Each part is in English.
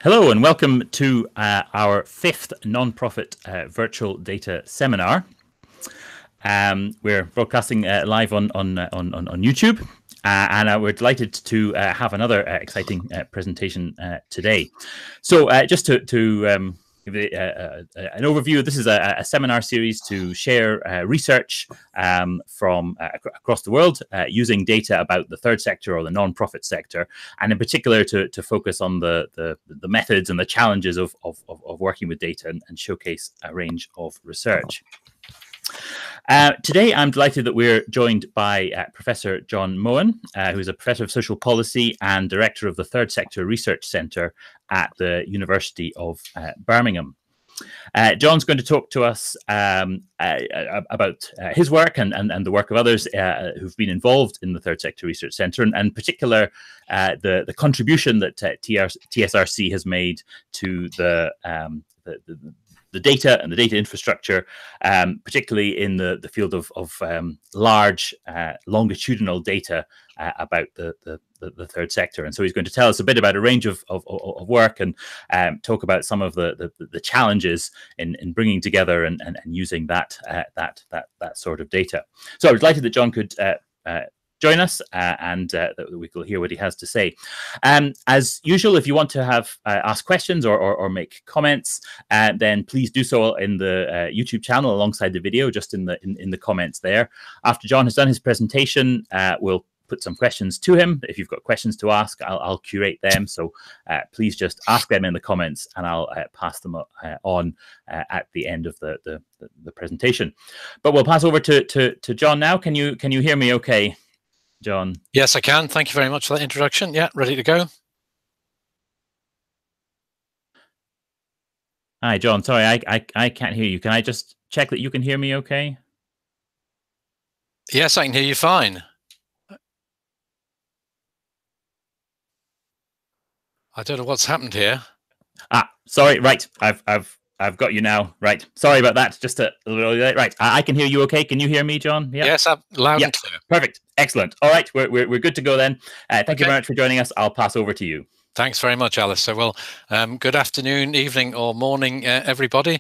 Hello and welcome to our fifth non-profit virtual data seminar. We're broadcasting live on YouTube, and we're delighted to have another exciting presentation today. So just to give an overview, this is a seminar series to share research from across the world using data about the third sector or the non-profit sector, and in particular to focus on the methods and the challenges of working with data and showcase a range of research. Today, I'm delighted that we're joined by Professor John Mohan, who's a Professor of Social Policy and Director of the Third Sector Research Centre at the University of Birmingham. John's going to talk to us about his work and the work of others who've been involved in the Third Sector Research Centre, and in particular the contribution that TSRC has made to the data and the data infrastructure, particularly in the field of large longitudinal data about the third sector. And so he's going to tell us a bit about a range of work and talk about some of the challenges in bringing together and using that sort of data. So I was delighted that John could join us and that we will hear what he has to say. As usual, if you want to have ask questions or make comments, then please do so in the YouTube channel alongside the video, just in the comments there. After John has done his presentation, we'll put some questions to him. If you've got questions to ask, I'll curate them. So please just ask them in the comments, and I'll pass them on at the end of the presentation. But we'll pass over to John now. Can you hear me okay, John? Yes, I can. Thank you very much for that introduction. Yeah, ready to go. Hi, John. Sorry, I can't hear you. Can I just check that you can hear me okay? Yes, I can hear you fine. I don't know what's happened here. Sorry. Right, I've got you now. Right. Sorry about that. Just a little late. Right. I can hear you okay. Can you hear me, John? Yep. Yes, loud and clear. Perfect. Excellent. All right. We're good to go then. Thank you very much for joining us. I'll pass over to you. Thanks very much, Alasdair. Well, good afternoon, evening, or morning, everybody.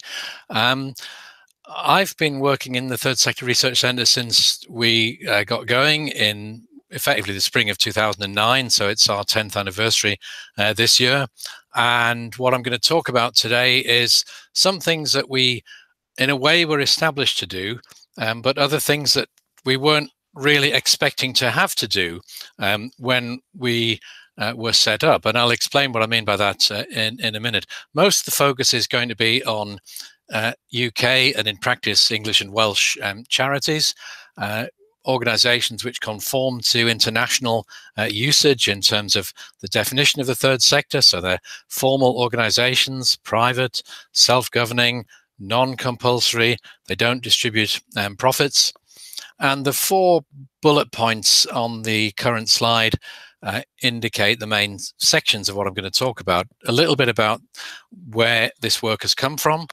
I've been working in the Third Sector Research Centre since we got going in effectively the spring of 2009. So it's our 10th anniversary this year. And what I'm going to talk about today is some things that we, in a way, were established to do, but other things that we weren't really expecting to have to do when we were set up. And I'll explain what I mean by that in a minute. Most of the focus is going to be on UK and, in practice, English and Welsh charities, organizations which conform to international usage in terms of the definition of the third sector. So they're formal organizations, private, self-governing, non-compulsory. They don't distribute profits. And the 4 bullet points on the current slide indicate the main sections of what I'm going to talk about. A little bit about where this work has come from,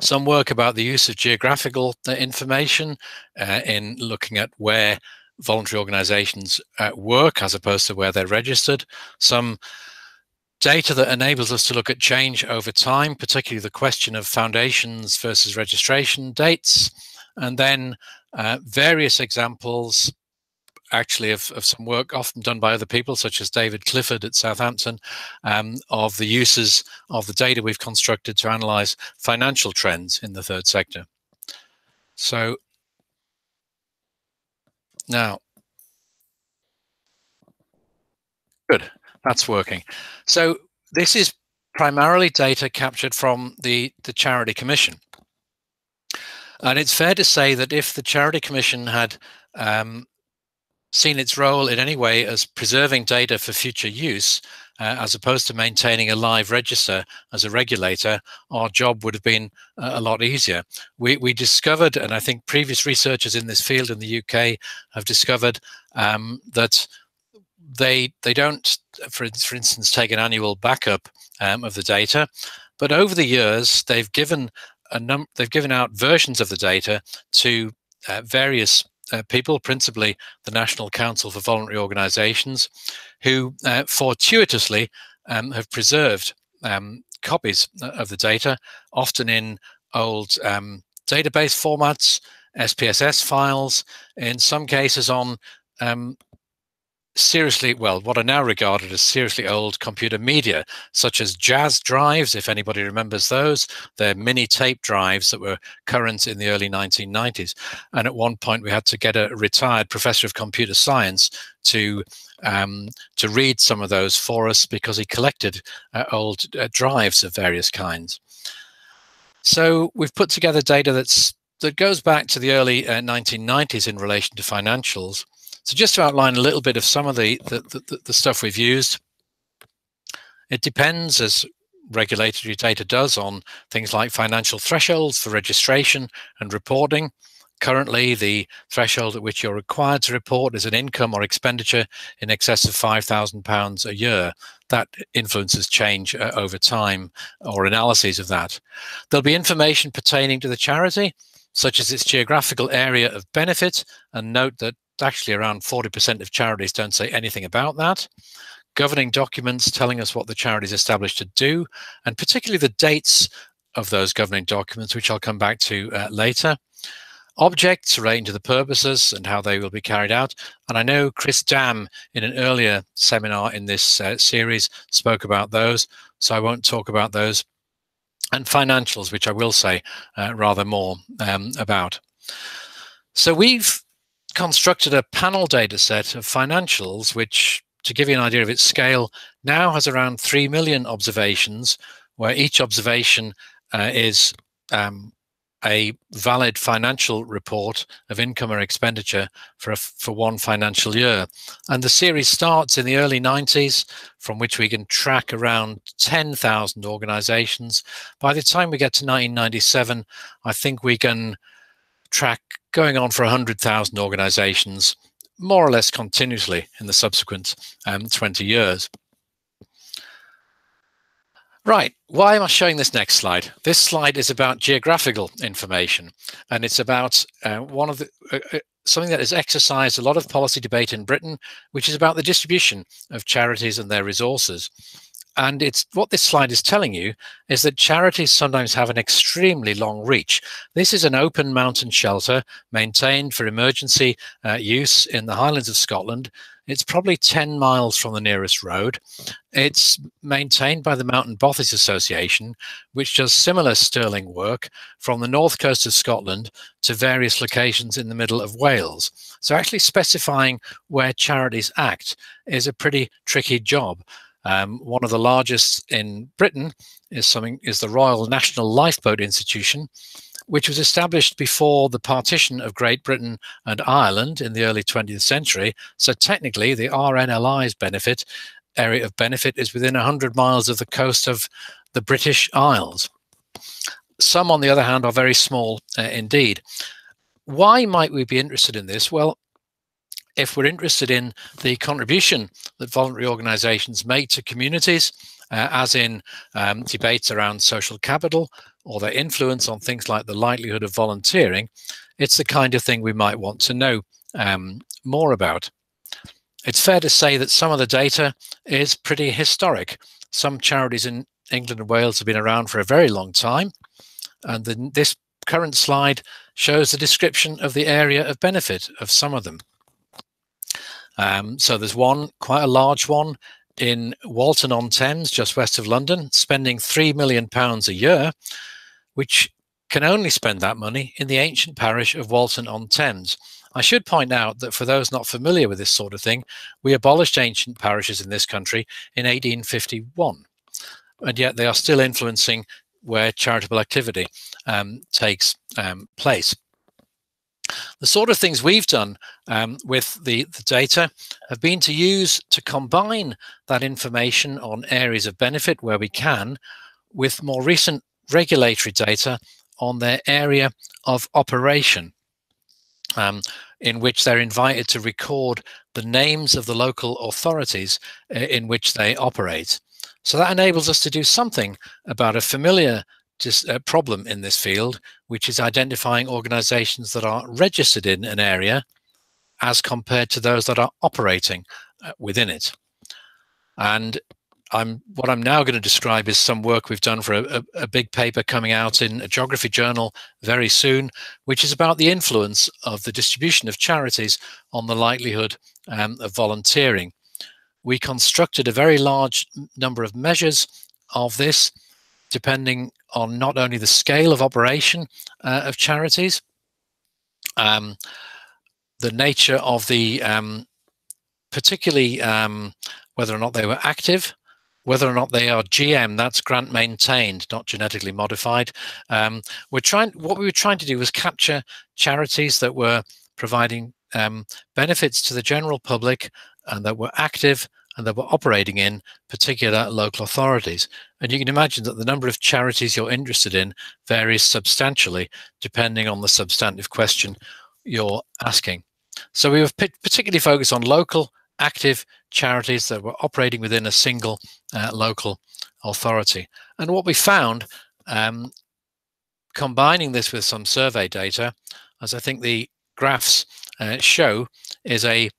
some work about the use of geographical information in looking at where voluntary organizations work as opposed to where they're registered, some data that enables us to look at change over time, particularly the question of foundations versus registration dates, and then various examples actually of some work often done by other people, such as David Clifford at Southampton, of the uses of the data we've constructed to analyze financial trends in the third sector. So now, good, that's working. So this is primarily data captured from the Charity Commission. And it's fair to say that if the Charity Commission had seen its role in any way as preserving data for future use, as opposed to maintaining a live register as a regulator, our job would have been a lot easier. We discovered, and I think previous researchers in this field in the UK have discovered, that they don't, for instance, take an annual backup of the data, but over the years they've given out versions of the data to various people, principally the National Council for Voluntary Organisations, who fortuitously have preserved copies of the data, often in old database formats, SPSS files, in some cases on what are now regarded as seriously old computer media, such as jazz drives, if anybody remembers those. They're mini tape drives that were current in the early 1990s. And at one point, we had to get a retired professor of computer science to read some of those for us because he collected old drives of various kinds. So we've put together data that goes back to the early 1990s in relation to financials. So just to outline a little bit of some of the stuff we've used, it depends, as regulatory data does, on things like financial thresholds for registration and reporting. Currently, the threshold at which you're required to report is an income or expenditure in excess of £5,000 a year. That influences change over time, or analyses of that. There'll be information pertaining to the charity, such as its geographical area of benefit, and note that actually around 40% of charities don't say anything about that. Governing documents telling us what the charity is established to do, and particularly the dates of those governing documents, which I'll come back to later. Objects relating to the purposes and how they will be carried out. And I know Chris Dam, in an earlier seminar in this series, spoke about those, so I won't talk about those. And financials, which I will say rather more about. So we've constructed a panel data set of financials, which, to give you an idea of its scale, now has around 3 million observations, where each observation is a valid financial report of income or expenditure for one financial year. And the series starts in the early 90s, from which we can track around 10,000 organizations. By the time we get to 1997, I think we can track going on for 100,000 organizations, more or less continuously in the subsequent 20 years. Right, why am I showing this next slide? This slide is about geographical information, and it's about something that has exercised a lot of policy debate in Britain, which is about the distribution of charities and their resources. And it's what this slide is telling you is that charities sometimes have an extremely long reach. This is an open mountain shelter maintained for emergency use in the Highlands of Scotland. It's probably 10 miles from the nearest road. It's maintained by the Mountain Bothies Association, which does similar Stirling work from the north coast of Scotland to various locations in the middle of Wales. So actually specifying where charities act is a pretty tricky job. One of the largest in Britain is the Royal National Lifeboat Institution, which was established before the partition of Great Britain and Ireland in the early 20th century. So technically, the RNLI's area of benefit is within 100 miles of the coast of the British Isles. Some, on the other hand, are very small indeed. Why might we be interested in this? Well, if we're interested in the contribution that voluntary organizations make to communities, as in debates around social capital or their influence on things like the likelihood of volunteering, it's the kind of thing we might want to know more about. It's fair to say that some of the data is pretty historic. Some charities in England and Wales have been around for a very long time, and this current slide shows the description of the area of benefit of some of them. So there's one, quite a large one, in Walton-on-Thames, just west of London, spending £3 million a year, which can only spend that money in the ancient parish of Walton-on-Thames. I should point out that for those not familiar with this sort of thing, we abolished ancient parishes in this country in 1851, and yet they are still influencing where charitable activity takes place. The sort of things we've done with the data have been to combine that information on areas of benefit where we can with more recent regulatory data on their area of operation, in which they're invited to record the names of the local authorities in which they operate. So that enables us to do something about a familiar problem in this field, which is identifying organizations that are registered in an area as compared to those that are operating within it. And what I'm now going to describe is some work we've done for a big paper coming out in a geography journal very soon, which is about the influence of the distribution of charities on the likelihood of volunteering. We constructed a very large number of measures of this, depending on not only the scale of operation of charities, the nature of the particularly whether or not they were active, whether or not they are GM, that's grant maintained, not genetically modified. What we were trying to do was capture charities that were providing benefits to the general public and that were active and that were operating in particular local authorities. And you can imagine that the number of charities you're interested in varies substantially depending on the substantive question you're asking. So we were particularly focused on local active charities that were operating within a single local authority. And what we found, combining this with some survey data, as I think the graphs show, is a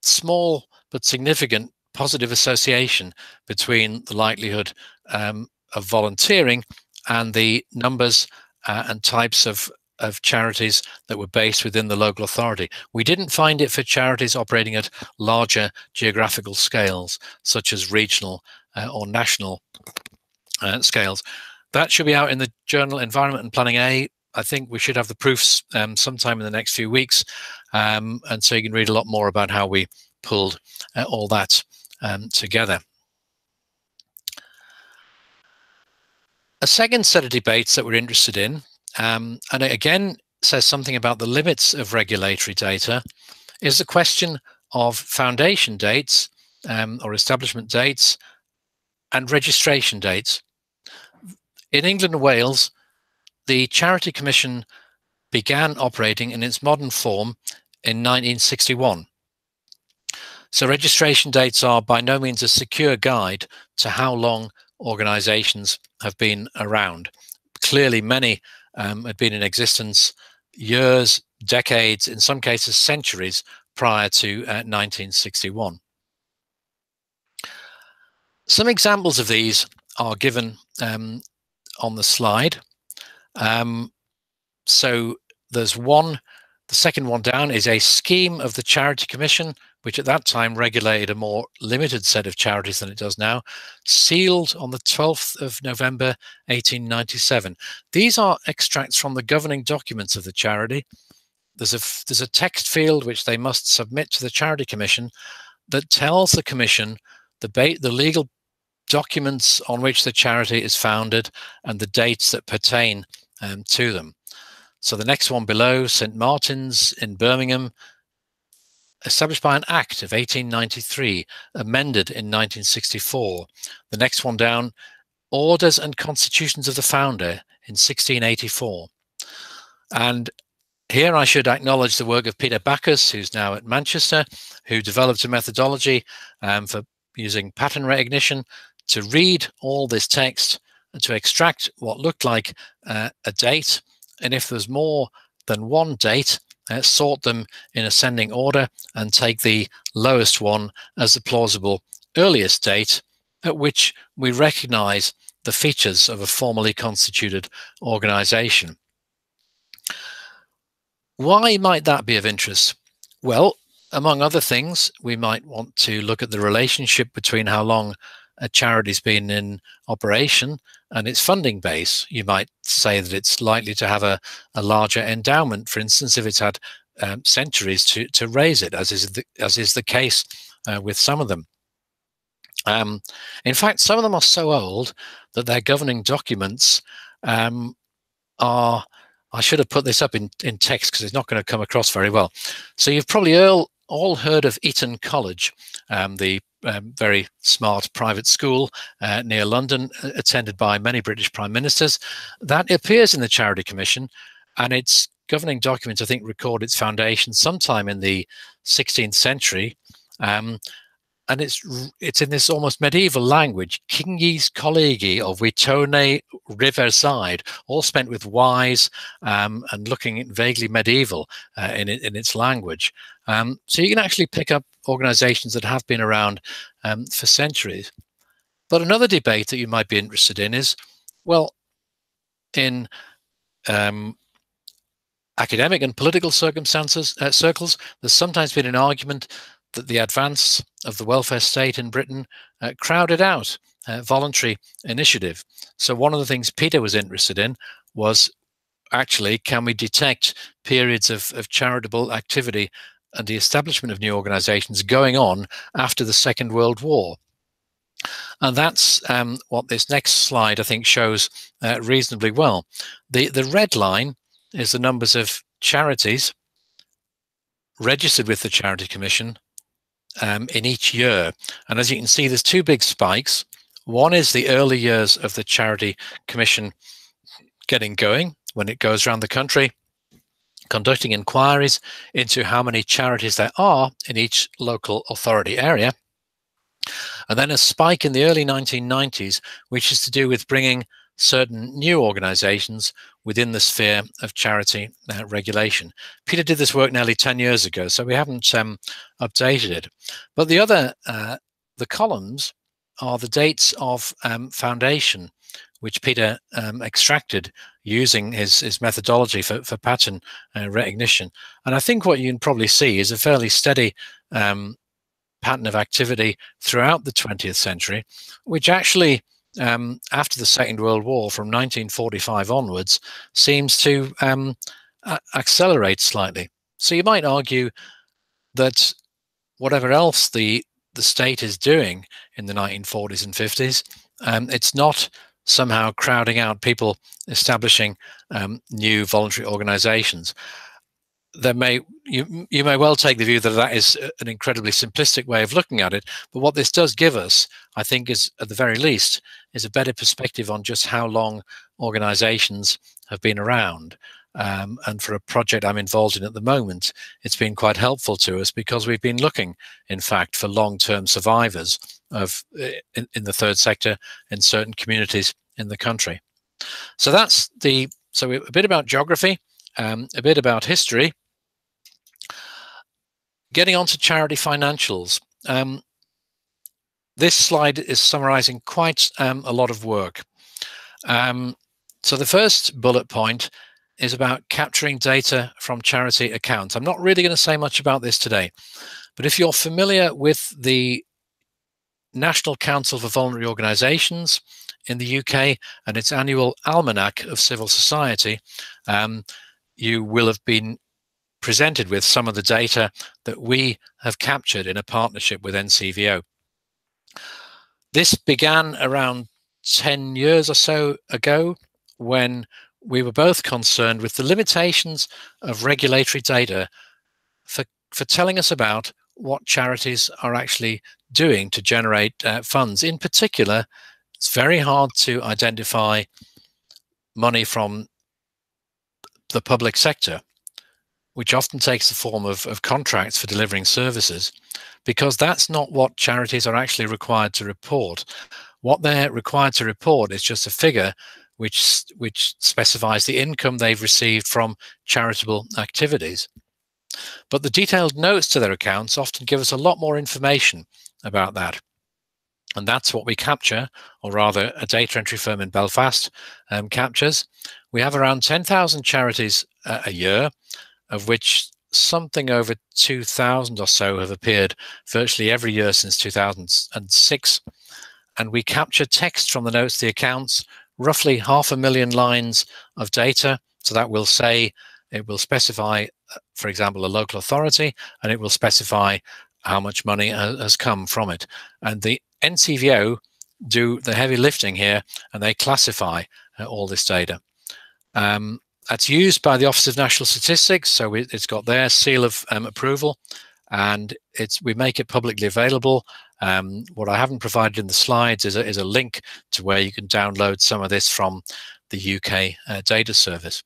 small but significant positive association between the likelihood of volunteering and the numbers and types of charities that were based within the local authority. We didn't find it for charities operating at larger geographical scales, such as regional or national scales. That should be out in the journal Environment and Planning A. I think we should have the proofs sometime in the next few weeks. And so you can read a lot more about how we pulled all that together. A second set of debates that we're interested in, and it again says something about the limits of regulatory data, is the question of foundation dates or establishment dates and registration dates. In England and Wales, the Charity Commission began operating in its modern form in 1961. So registration dates are by no means a secure guide to how long organisations have been around. Clearly, many had been in existence years, decades, in some cases centuries prior to 1961. Some examples of these are given on the slide. So there's one, the second one down is a scheme of the Charity Commission, which at that time regulated a more limited set of charities than it does now, sealed on the 12th of November 1897. These are extracts from the governing documents of the charity. There's a text field which they must submit to the Charity Commission that tells the Commission the legal documents on which the charity is founded and the dates that pertain to them. So the next one below, St. Martin's in Birmingham, established by an Act of 1893, amended in 1964. The next one down, Orders and Constitutions of the Founder in 1684. And here I should acknowledge the work of Peter Backus, who's now at Manchester, who developed a methodology for using pattern recognition to read all this text and to extract what looked like a date. And if there's more than one date, sort them in ascending order and take the lowest one as the plausible earliest date at which we recognize the features of a formally constituted organization. Why might that be of interest? Well, among other things, we might want to look at the relationship between how long a charity's been in operation and its funding base. You might say that it's likely to have a larger endowment, for instance, if it's had centuries to raise it, as is the case with some of them. In fact, some of them are so old that their governing documents are, I should have put this up in text because it's not going to come across very well. So you've probably all heard of Eton College, the very smart private school near London, attended by many British prime ministers. That appears in the Charity Commission, and its governing documents, I think, record its foundation sometime in the 16th century. And it's in this almost medieval language, Kingis Collegi of Witone Riverside, all spent with Y's and looking vaguely medieval in its language. So you can actually pick up organizations that have been around for centuries. But another debate that you might be interested in is, well, in academic and political circles, there's sometimes been an argument that the advance of the welfare state in Britain crowded out voluntary initiative. So one of the things Peter was interested in was, actually, can we detect periods of charitable activity and the establishment of new organizations going on after the Second World War? And that's what this next slide, I think, shows reasonably well. The red line is the numbers of charities registered with the Charity Commission in each year. And as you can see, there's two big spikes. One is the early years of the Charity Commission getting going, when it goes around the country conducting inquiries into how many charities there are in each local authority area. And then a spike in the early 1990s, which is to do with bringing certain new organizations within the sphere of charity regulation. Peter did this work nearly 10 years ago, so we haven't updated it. But the other, the columns are the dates of foundation, which Peter extracted using his methodology for pattern recognition. And I think what you can probably see is a fairly steady pattern of activity throughout the 20th century, which actually, after the Second World War, from 1945 onwards, seems to accelerate slightly. So you might argue that whatever else the state is doing in the 1940s and 50s, it's not somehow crowding out people establishing new voluntary organizations. You may well take the view that that is an incredibly simplistic way of looking at it, but what this does give us, I think, is, at the very least, is a better perspective on just how long organizations have been around. And for a project I'm involved in at the moment, it's been quite helpful to us, because we've been looking, in fact, for long-term survivors of in the third sector in certain communities in the country. So that's so a bit about geography, a bit about history. Getting on to charity financials. This slide is summarizing quite a lot of work. So the first bullet point is about capturing data from charity accounts. I'm not really going to say much about this today, but if you're familiar with the National Council for Voluntary Organisations in the UK and its annual Almanac of Civil Society, you will have been presented with some of the data that we have captured in a partnership with NCVO. This began around 10 years or so ago, when we were both concerned with the limitations of regulatory data for telling us about what charities are actually doing to generate funds. In particular, it's very hard to identify money from the public sector, which often takes the form of contracts for delivering services, because that's not what charities are actually required to report. What they're required to report is just a figure which specifies the income they've received from charitable activities. But the detailed notes to their accounts often give us a lot more information about that. And that's what we capture, or rather a data entry firm in Belfast captures. We have around 10,000 charities a year, of which something over 2,000 or so have appeared virtually every year since 2006. And we capture text from the notes to the accounts, roughly 500,000 lines of data. So that will say, it will specify, for example, a local authority, and it will specify how much money has come from it. And the NCVO do the heavy lifting here, and they classify all this data. That's used by the Office of National Statistics, so it's got their seal of approval, and we make it publicly available. What I haven't provided in the slides is a link to where you can download some of this from the UK data service.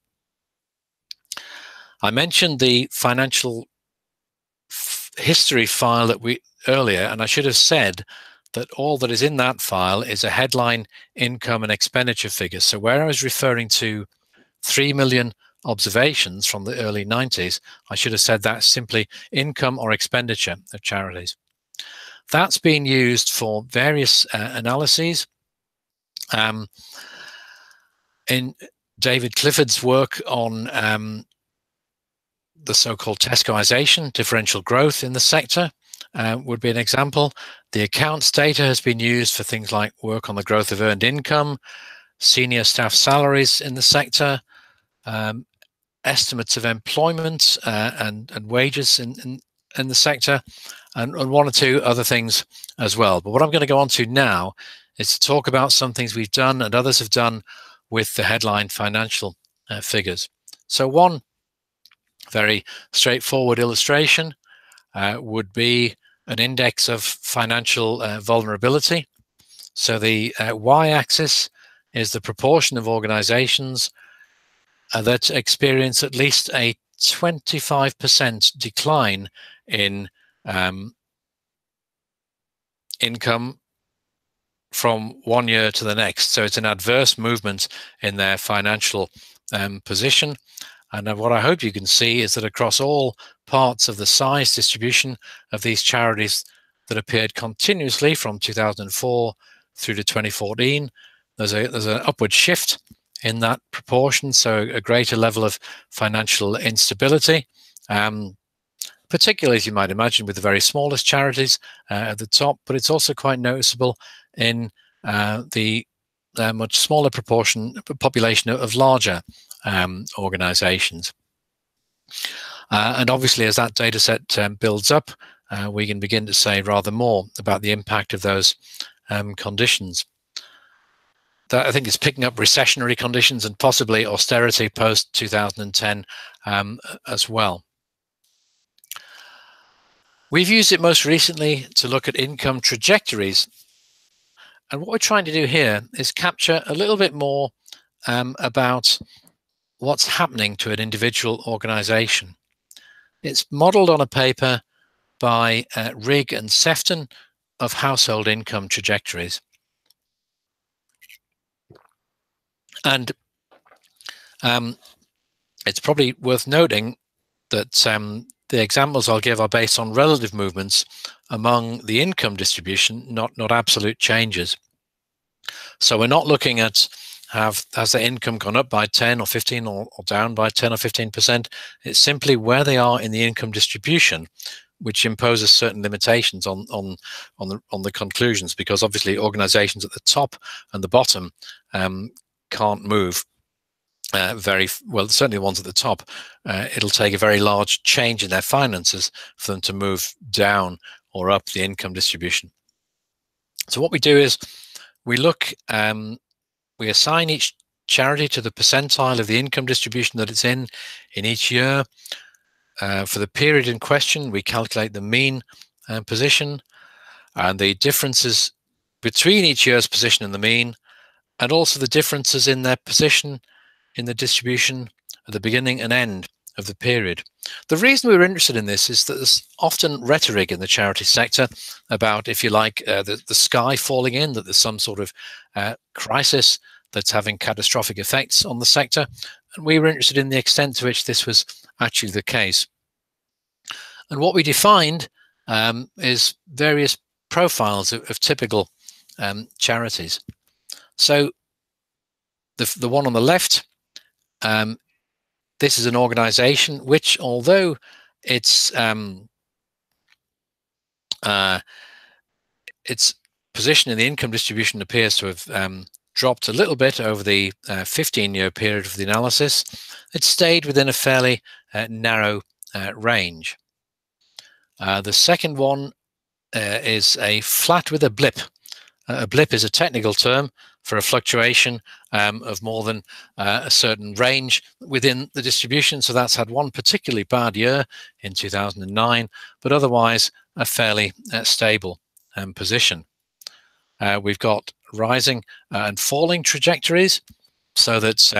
I mentioned the financial history file that earlier, and I should have said that all that is in that file is a headline income and expenditure figure. So where I was referring to 3 million observations from the early 90s, I should have said that's simply income or expenditure of charities. That's been used for various analyses. In David Clifford's work on the so-called Tescoization, differential growth in the sector, would be an example. The accounts data has been used for things like work on the growth of earned income, senior staff salaries in the sector, estimates of employment and wages in the sector, and one or two other things as well. But what I'm going to go on to now is to talk about some things we've done and others have done with the headline financial figures. So one very straightforward illustration would be an index of financial vulnerability. So the y-axis is the proportion of organizations that experience at least a 25% decline in income from one year to the next. So it's an adverse movement in their financial position. And what I hope you can see is that across all parts of the size distribution of these charities that appeared continuously from 2004 through to 2014, there's an upward shift in that proportion, so a greater level of financial instability, particularly, as you might imagine, with the very smallest charities at the top, but it's also quite noticeable in the much smaller population of larger organizations. And obviously, as that data set builds up, we can begin to say rather more about the impact of those conditions. That I think is picking up recessionary conditions and possibly austerity post 2010 as well. We've used it most recently to look at income trajectories. And what we're trying to do here is capture a little bit more about what's happening to an individual organization. It's modeled on a paper by Rigg and Sefton of household income trajectories. And it's probably worth noting that the examples I'll give are based on relative movements among the income distribution, not absolute changes. So we're not looking at has their income gone up by 10 or 15 or down by 10 or 15%. It's simply where they are in the income distribution, which imposes certain limitations on the conclusions, because obviously organizations at the top and the bottom can't move very well. Certainly the ones at the top, it'll take a very large change in their finances for them to move down or up the income distribution. So what we do is we look, we assign each charity to the percentile of the income distribution that it's in each year. For the period in question, we calculate the mean position and the differences between each year's position and the mean, and also the differences in their position in the distribution at the beginning and end of the period. The reason we were interested in this is that there's often rhetoric in the charity sector about, if you like, the sky falling in, that there's some sort of crisis that's having catastrophic effects on the sector. And we were interested in the extent to which this was actually the case. And what we defined is various profiles of typical charities. So the one on the left, this is an organization which, although its position in the income distribution appears to have dropped a little bit over the 15-year period of the analysis, it stayed within a fairly narrow range. The second one is a flat with a blip. A blip is a technical term for a fluctuation of more than a certain range within the distribution. So that's had one particularly bad year in 2009, but otherwise a fairly stable position. We've got rising and falling trajectories, so that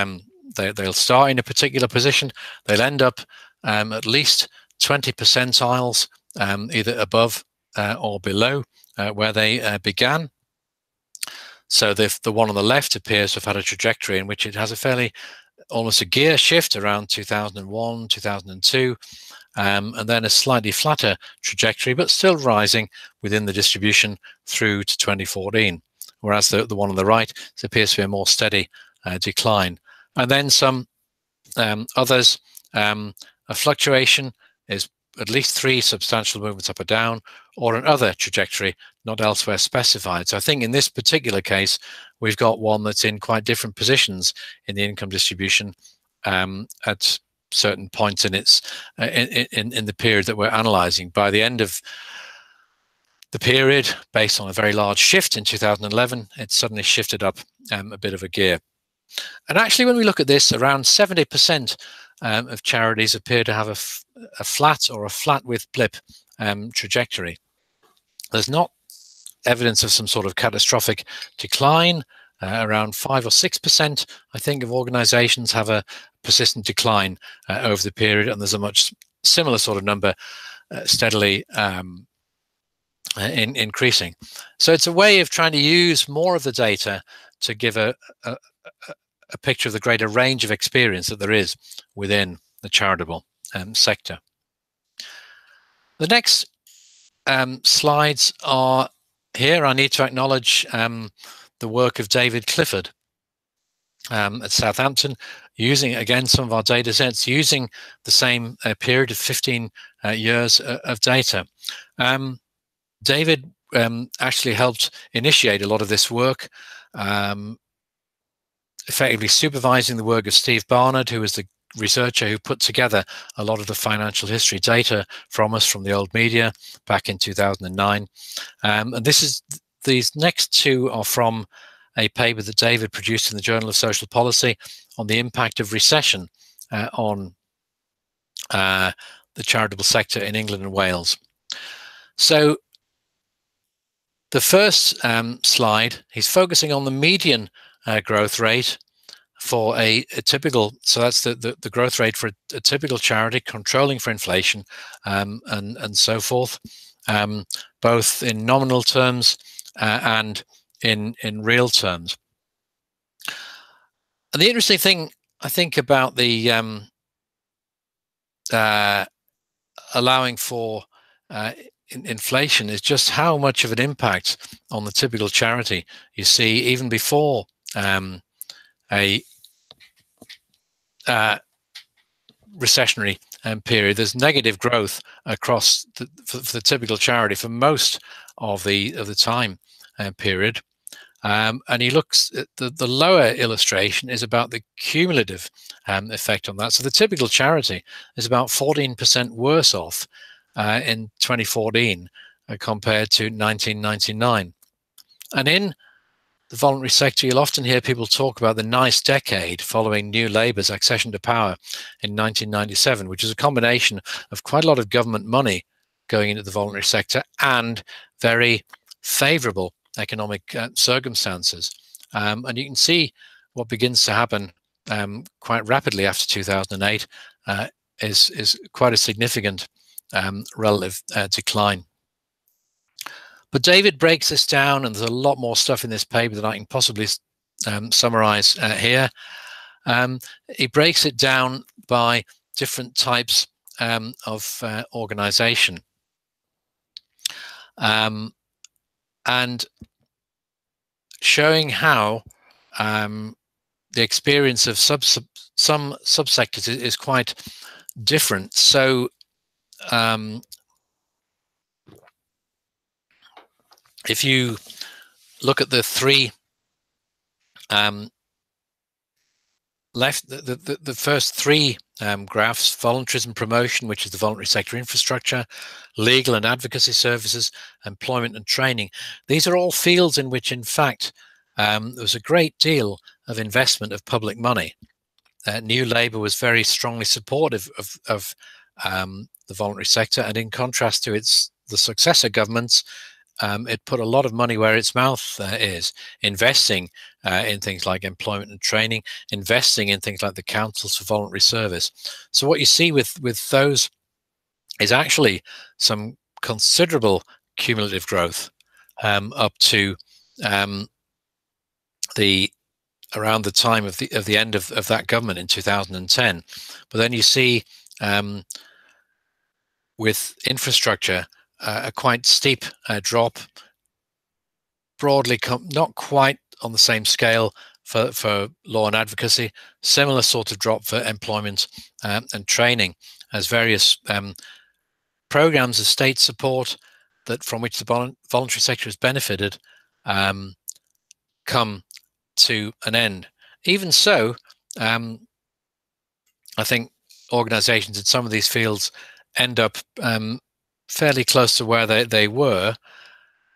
they'll start in a particular position, they'll end up at least 20 percentiles either above or below where they began. So the one on the left appears to have had a trajectory in which it has a fairly, almost a gear shift around 2001, 2002, and then a slightly flatter trajectory, but still rising within the distribution through to 2014. Whereas the one on the right appears to be a more steady decline. And then some others, a fluctuation is at least 3 substantial movements up or down, or another trajectory not elsewhere specified. So I think in this particular case, we've got one that's in quite different positions in the income distribution at certain points in its in the period that we're analysing. By the end of the period, based on a very large shift in 2011, it suddenly shifted up a bit of a gear. And actually, when we look at this, around 70% of charities appear to have a flat or a flat with blip trajectory. There's not evidence of some sort of catastrophic decline. Around 5 or 6%, I think, of organizations have a persistent decline over the period, and there's a much similar sort of number steadily increasing. So it's a way of trying to use more of the data to give a picture of the greater range of experience that there is within the charitable sector. The next slides are here. I need to acknowledge the work of David Clifford at Southampton, using, again, some of our data sets, using the same period of 15 years of data. David actually helped initiate a lot of this work, effectively supervising the work of Steve Barnard, who was the researcher who put together a lot of the financial history data from us from the old media back in 2009. And these next two are from a paper that David produced in the Journal of Social Policy on the impact of recession on the charitable sector in England and Wales. So the first slide, he's focusing on the median growth rate for a typical, so that's the growth rate for a typical charity, controlling for inflation and so forth, both in nominal terms and in real terms. And the interesting thing, I think, about the allowing for inflation is just how much of an impact on the typical charity you see even before a recessionary period. There's negative growth across for the typical charity for most of the time period. And he looks at the lower illustration is about the cumulative effect on that. So the typical charity is about 14% worse off in 2014 compared to 1999. And in the voluntary sector, you'll often hear people talk about the nice decade following New Labour's accession to power in 1997, which is a combination of quite a lot of government money going into the voluntary sector and very favourable economic circumstances. And you can see what begins to happen quite rapidly after 2008 is quite a significant relative decline. But David breaks this down, and there's a lot more stuff in this paper that I can possibly summarize here. He breaks it down by different types of organization. And showing how the experience of some subsectors is quite different. So if you look at the three left, the first three graphs, voluntarism promotion, which is the voluntary sector infrastructure, legal and advocacy services, employment and training. These are all fields in which, in fact, there was a great deal of investment of public money. New Labour was very strongly supportive of the voluntary sector, and in contrast to the successor governments, it put a lot of money where its mouth is, investing in things like employment and training, investing in things like the councils for voluntary service. So what you see with those is actually some considerable cumulative growth up to around the time of the end of that government in 2010. But then you see with infrastructure, a quite steep drop, broadly not quite on the same scale for law and advocacy, similar sort of drop for employment and training, as various programs of state support from which the voluntary sector has benefited come to an end. Even so, I think organizations in some of these fields end up fairly close to where they were.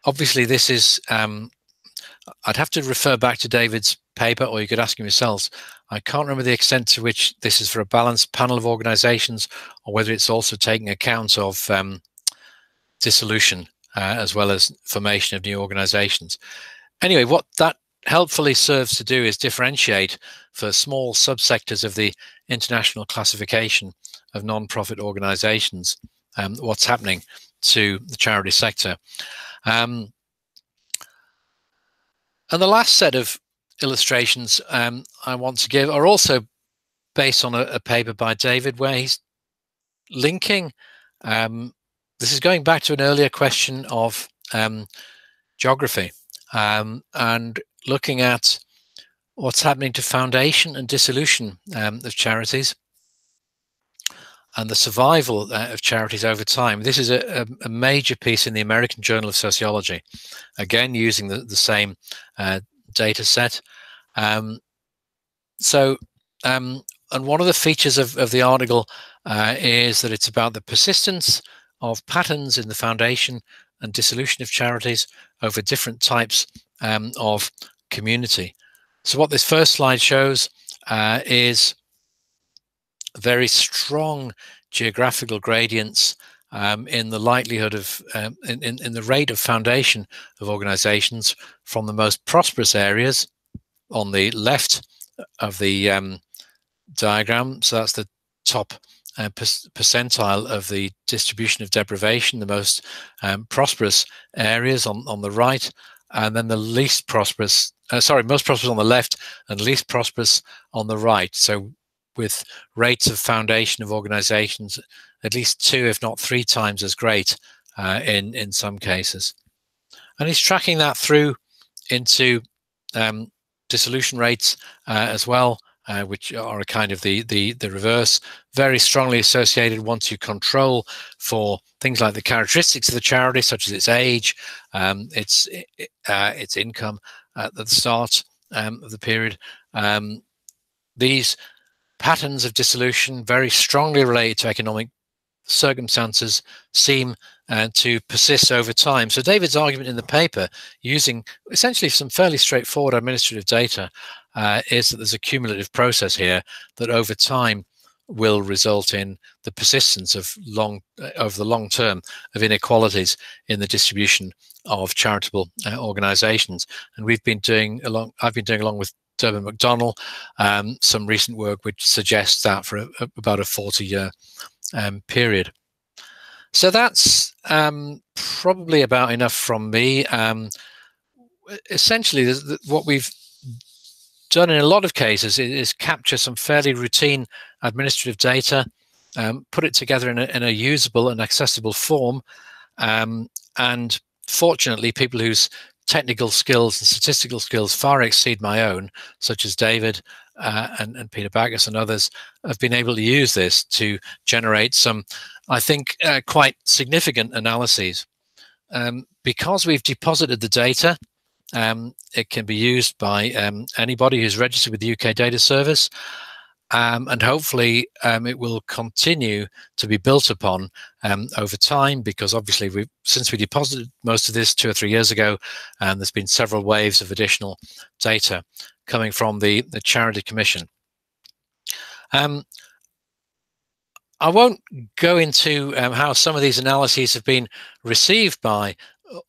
Obviously, this is, I'd have to refer back to David's paper, or you could ask him yourselves. I can't remember the extent to which this is for a balanced panel of organizations, or whether it's also taking account of dissolution as well as formation of new organizations. Anyway, what that helpfully serves to do is differentiate for small subsectors of the international classification of non-profit organizations what's happening to the charity sector. And the last set of illustrations I want to give are also based on a paper by David, where he's linking, this is going back to an earlier question of geography, and looking at what's happening to foundation and dissolution of charities and the survival of charities over time. This is a major piece in the American Journal of Sociology, again using the same data set. And one of the features of the article is that it's about the persistence of patterns in the foundation and dissolution of charities over different types of community. So what this first slide shows is very strong geographical gradients in the likelihood of, in the rate of foundation of organizations from the most prosperous areas on the left of the diagram. So that's the top percentile of the distribution of deprivation, the most prosperous areas on the right, and then the least prosperous, most prosperous on the left and least prosperous on the right. So with rates of foundation of organizations at least 2, if not 3 times as great in some cases. And he's tracking that through into dissolution rates as well, which are a kind of the reverse, very strongly associated once you control for things like the characteristics of the charity, such as its age, its income at the start of the period. These patterns of dissolution, very strongly related to economic circumstances, seem to persist over time. So David's argument in the paper, using essentially some fairly straightforward administrative data, is that there's a cumulative process here that over time will result in the persistence of over the long term of inequalities in the distribution of charitable organizations. And I've been doing along with Durbin McDonnell some recent work which suggests that for about a 40-year period. So that's probably about enough from me. Essentially, what we've done in a lot of cases is capture some fairly routine administrative data, put it together in a usable and accessible form, and fortunately, people whose technical skills and statistical skills far exceed my own, such as David and Peter Backus and others, have been able to use this to generate some, I think, quite significant analyses. Because we've deposited the data, it can be used by anybody who's registered with the UK Data Service, and hopefully it will continue to be built upon over time, because obviously since we deposited most of this 2 or 3 years ago, there's been several waves of additional data coming from the Charity Commission. I won't go into how some of these analyses have been received by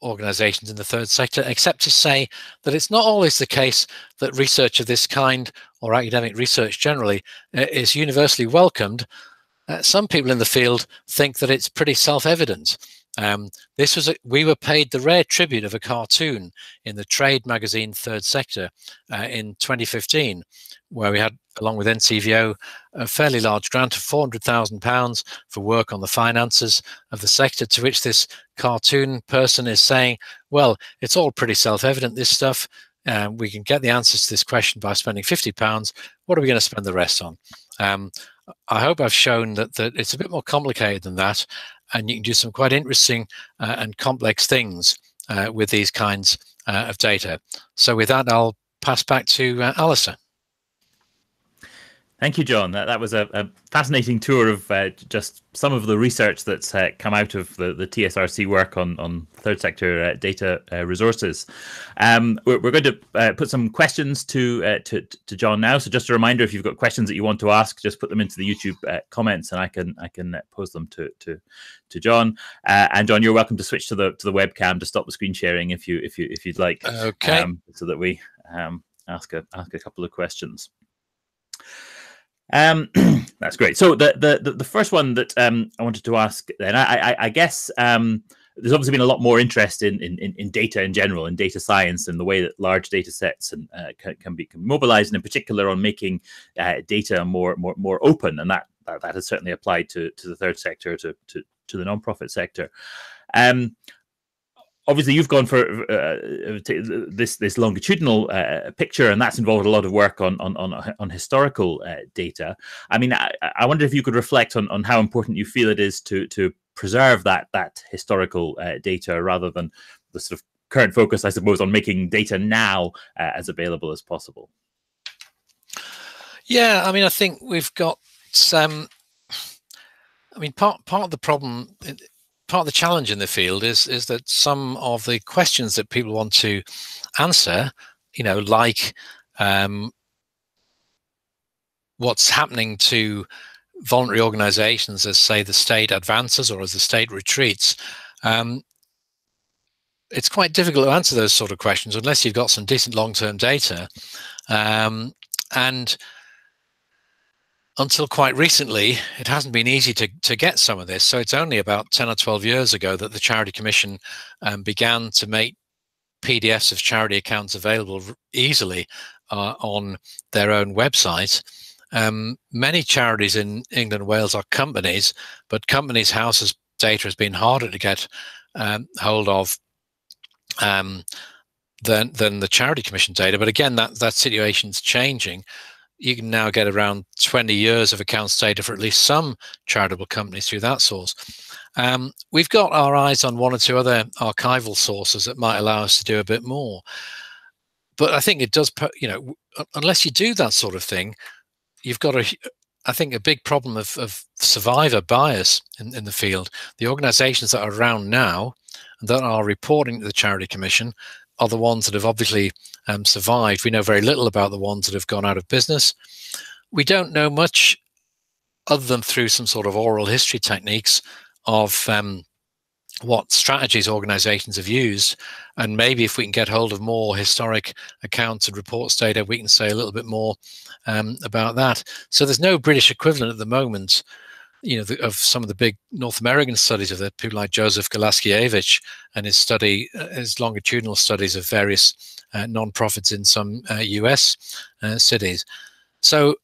organizations in the third sector, except to say that it's not always the case that research of this kind, or academic research generally, is universally welcomed. Some people in the field think that it's pretty self-evident. We were paid the rare tribute of a cartoon in the trade magazine Third Sector in 2015, where we had, along with NCVO, a fairly large grant of £400,000 for work on the finances of the sector, to which this cartoon person is saying, well, it's all pretty self-evident, this stuff. We can get the answers to this question by spending £50. What are we going to spend the rest on? I hope I've shown that it's a bit more complicated than that, and you can do some quite interesting and complex things with these kinds of data. So with that, I'll pass back to Alasdair. Thank you, John. That was a fascinating tour of just some of the research that's come out of the TSRC work on third sector data resources. We're going to put some questions to John now. So just a reminder, if you've got questions that you want to ask, just put them into the YouTube comments, and I can pose them to John. And John, you're welcome to switch to the webcam to stop the screen sharing if you'd like. Okay. So that we ask a couple of questions. That's great. So the first one that I wanted to ask, then I guess there's obviously been a lot more interest in data in general, in data science, and the way that large data sets can be mobilized, and in particular on making data more open, and that has certainly applied to the third sector, to the non-profit sector. Obviously, you've gone for this longitudinal picture, and that's involved a lot of work on historical data. I mean, I wonder if you could reflect on how important you feel it is to preserve that historical data, rather than the sort of current focus, I suppose, on making data now as available as possible. Yeah, I mean, I think we've got some. I mean, part of the problem. Part of the challenge in the field is that some of the questions that people want to answer, like what's happening to voluntary organizations as, say, the state advances or as the state retreats, it's quite difficult to answer those sort of questions unless you've got some decent long-term data. And until quite recently, it hasn't been easy to get some of this. So it's only about 10 or 12 years ago that the Charity Commission began to make PDFs of charity accounts available easily on their own website. Many charities in England and Wales are companies, but companies' houses data has been harder to get hold of than the Charity Commission data. But again, that situation's changing. You can now get around 20 years of accounts data for at least some charitable companies through that source. We've got our eyes on one or two other archival sources that might allow us to do a bit more. But I think it does, unless you do that sort of thing, you've got I think a big problem of survivor bias in the field. The organizations that are around now and that are reporting to the Charity Commission are the ones that have obviously survived. We know very little about the ones that have gone out of business. We don't know much, other than through some sort of oral history techniques, of what strategies organizations have used. And maybe if we can get hold of more historic accounts and reports data, we can say a little bit more about that. So there's no British equivalent at the moment, of some of the big North American studies of that, people like Joseph Galaskiewicz and his longitudinal studies of various non-profits in some US cities. So,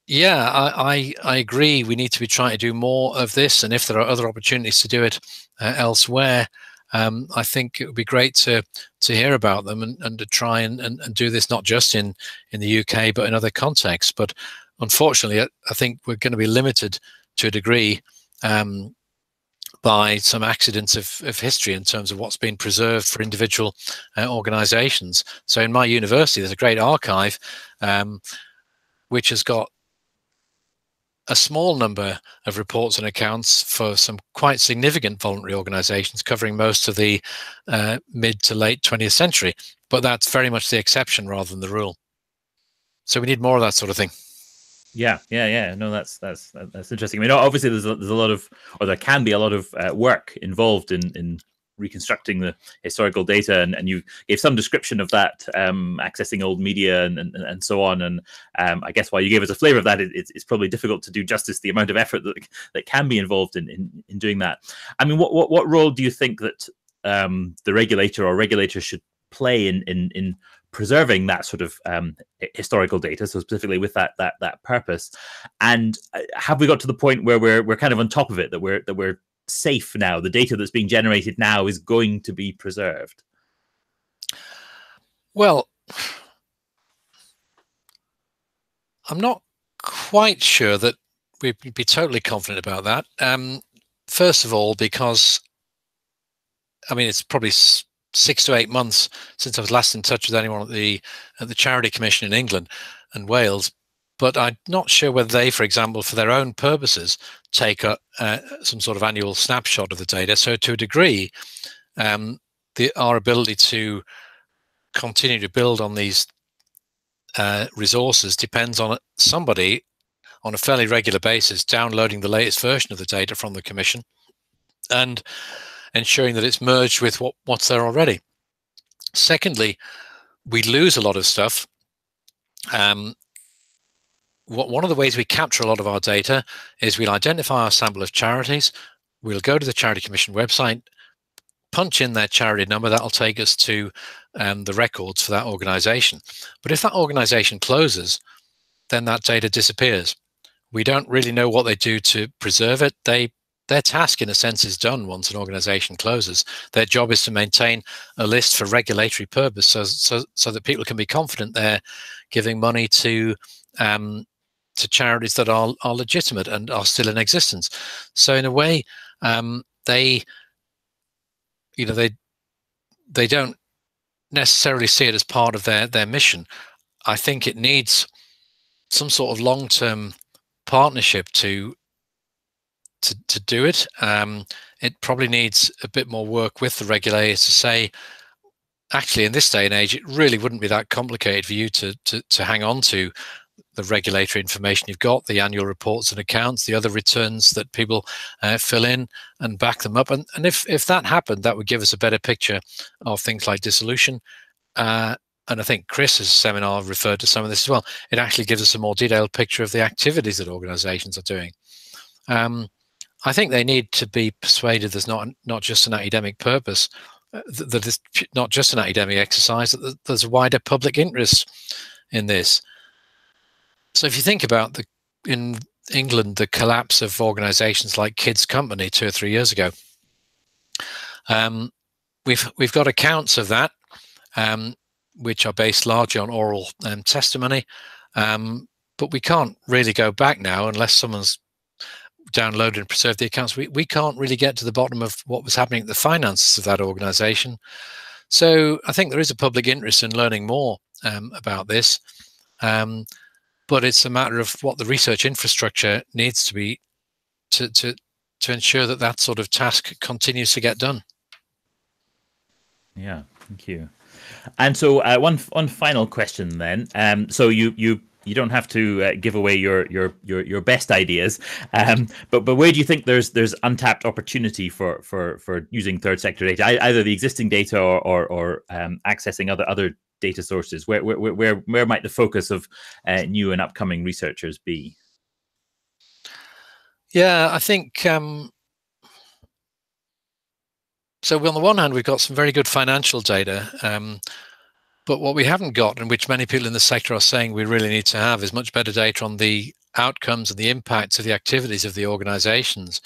yeah, I agree. We need to be trying to do more of this, and if there are other opportunities to do it elsewhere, I think it would be great to hear about them and to try and do this not just in the UK but in other contexts. But unfortunately, I think we're going to be limited to a degree by some accidents of history in terms of what's been preserved for individual organizations. So in my university, there's a great archive which has got a small number of reports and accounts for some quite significant voluntary organizations covering most of the mid to late 20th century. But that's very much the exception rather than the rule. So we need more of that sort of thing. Yeah. No, that's interesting. I mean, obviously, there's a lot of, or there can be a lot of work involved in reconstructing the historical data, and you gave some description of that, accessing old media and so on. And I guess while you gave us a flavor of that, it's probably difficult to do justice the amount of effort that can be involved in doing that. I mean, what role do you think that the regulator or regulators should play in preserving that sort of historical data, so specifically with that purpose? And have we got to the point where we're kind of on top of it, that we're safe now? The data that's being generated now is going to be preserved? Well, I'm not quite sure that we'd be totally confident about that. First of all, because I mean, it's probably 6 to 8 months since I was last in touch with anyone at the Charity Commission in England and Wales, but I'm not sure whether they, for example, for their own purposes, take some sort of annual snapshot of the data. So to a degree, our ability to continue to build on these resources depends on somebody on a fairly regular basis downloading the latest version of the data from the Commission and ensuring that it's merged with what's there already. Secondly, we lose a lot of stuff. One of the ways we capture a lot of our data is we'll identify our sample of charities. We'll go to the Charity Commission website, punch in their charity number. That'll take us to the records for that organization. But if that organization closes, then that data disappears. We don't really know what they do to preserve it. Their task, in a sense, is done once an organization closes. Their job is to maintain a list for regulatory purpose, so that people can be confident they're giving money to charities that are legitimate and are still in existence. So in a way, they don't necessarily see it as part of their mission. I think it needs some sort of long-term partnership to do it. It probably needs a bit more work with the regulators to say, actually, in this day and age, it really wouldn't be that complicated for you to hang on to the regulatory information you've got, the annual reports and accounts, the other returns that people fill in and back them up. And if that happened, that would give us a better picture of things like dissolution. And I think Chris's seminar referred to some of this as well. It actually gives us a more detailed picture of the activities that organizations are doing. I think they need to be persuaded there's not just an academic purpose, that it's not just an academic exercise, that there's a wider public interest in this. So if you think about in England, the collapse of organizations like Kids Company 2 or 3 years ago, we've got accounts of that, which are based largely on oral testimony, but we can't really go back now unless someone's downloaded and preserved the accounts. We can't really get to the bottom of what was happening at the finances of that organization. So I think there is a public interest in learning more about this, but it's a matter of what the research infrastructure needs to be to ensure that sort of task continues to get done. Yeah, thank you. And so one final question then. So you don't have to give away your best ideas, but where do you think there's untapped opportunity for using third sector data, either the existing data or accessing other data sources? Where might the focus of new and upcoming researchers be? Yeah, I think so. On the one hand, we've got some very good financial data. But what we haven't got, and which many people in the sector are saying we really need to have, is much better data on the outcomes and the impacts of the activities of the organizations.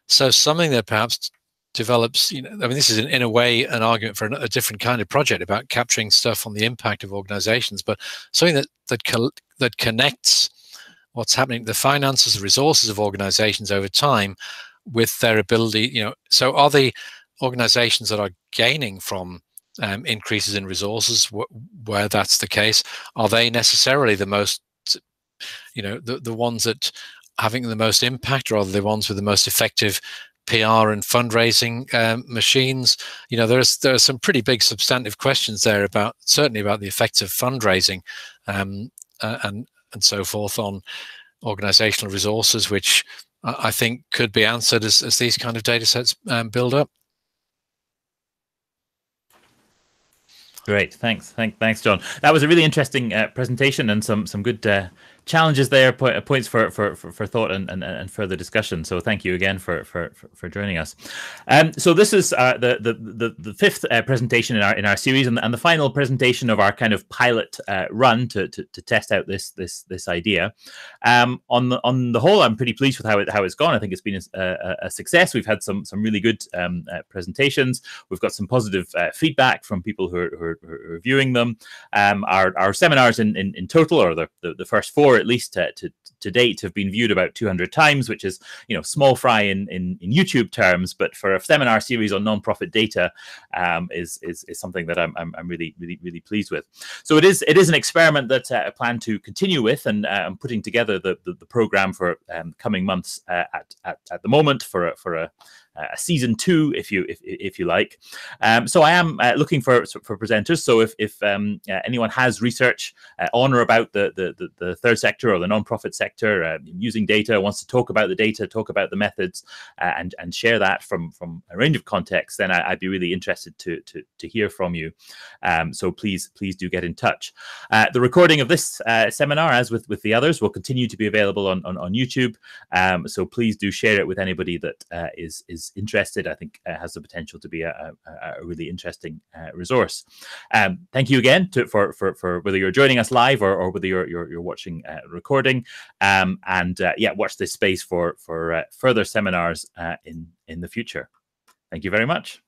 So something that perhaps develops, I mean, this is in a way an argument for a different kind of project about capturing stuff on the impact of organizations, but something that connects what's happening, the finances, the resources of organizations over time with their ability, so are the organizations that are gaining from increases in resources, where that's the case, are they necessarily the most, the ones that having the most impact, or are they the ones with the most effective PR and fundraising machines? There are some pretty big substantive questions there certainly about the effects of fundraising and so forth on organizational resources, which I think could be answered as these kind of data sets build up. Great, thanks, John. That was a really interesting presentation and some good challenges there, points for thought and further discussion. So thank you again for joining us. So this is the fifth presentation in our series, and the final presentation of our kind of pilot run to test out this idea. On the whole, I'm pretty pleased with how it's gone. I think it's been a success. We've had some really good presentations. We've got some positive feedback from people who are viewing them. Our seminars in total, or the first four at least to date, have been viewed about 200 times, which is small fry in YouTube terms, but for a seminar series on non-profit data is something that I'm really pleased with. So it is an experiment that I plan to continue with, and I'm putting together the program for coming months at the moment for a season 2, if you like. So I am looking for presenters. So if anyone has research on or about the third sector or the non-profit sector using data, wants to talk about the data, talk about the methods, and share that from a range of contexts, then I'd be really interested to hear from you. So please do get in touch. The recording of this seminar, as with the others, will continue to be available on YouTube. So please do share it with anybody that is interested. I think has the potential to be a really interesting resource. Thank you again for whether you're joining us live or whether you're watching recording. Watch this space for further seminars in the future. Thank you very much.